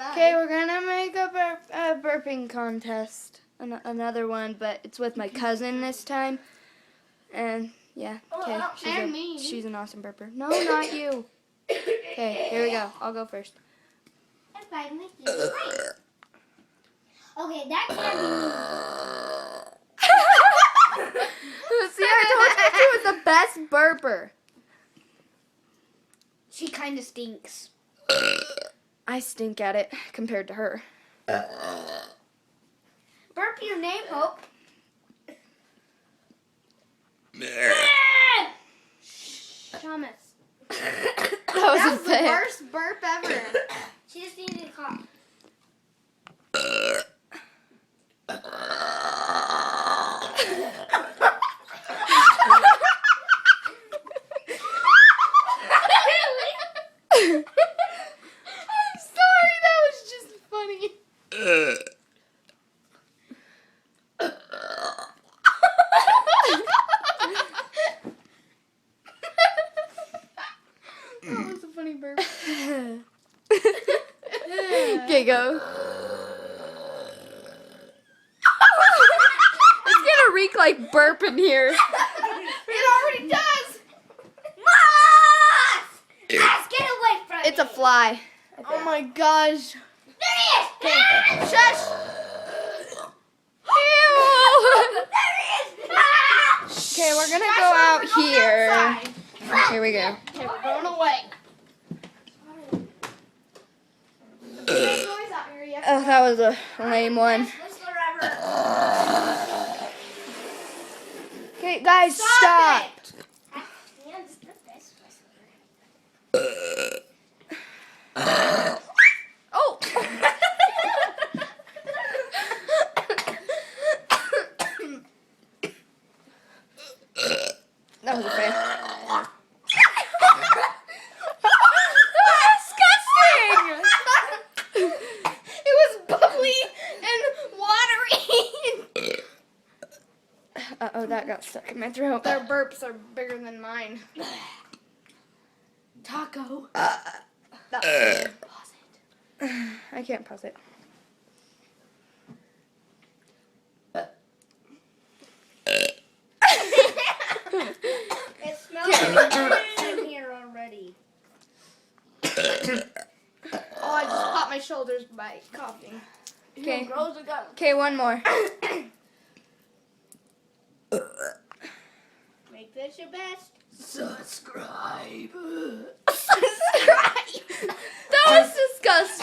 Okay, we're gonna make a burping contest. Another one, but it's with my cousin this time. And yeah, okay. She's an awesome burper. No, not you. Okay, here we go. I'll go first. Okay, that can't be me. See, I told you she was the best burper. She kind of stinks. I stink at it compared to her. Burp your name, Hope. Thomas. That was the worst burp ever. She just needed a cough. I'm sorry, that was just funny. That was a funny burp. Okay, go. It's gonna reek like burp in here. It already does. Moss! Let's get away from It's a me. fly. Oh my gosh. There he is. Shush. Ew. There he is. Okay, we're gonna go out here. Here we go. Okay, we're going away. Oh, that was a lame one. Okay, guys, stop. Oh. That was a fail. Uh-oh, that got stuck in my throat. Their burps are bigger than mine. Taco. Pause it. I can't pause it. It smells like in here already. Oh, I just popped my shoulders by coughing. Okay. Grows a gun. Okay, one more. Make this your best. Subscribe. That was disgusting.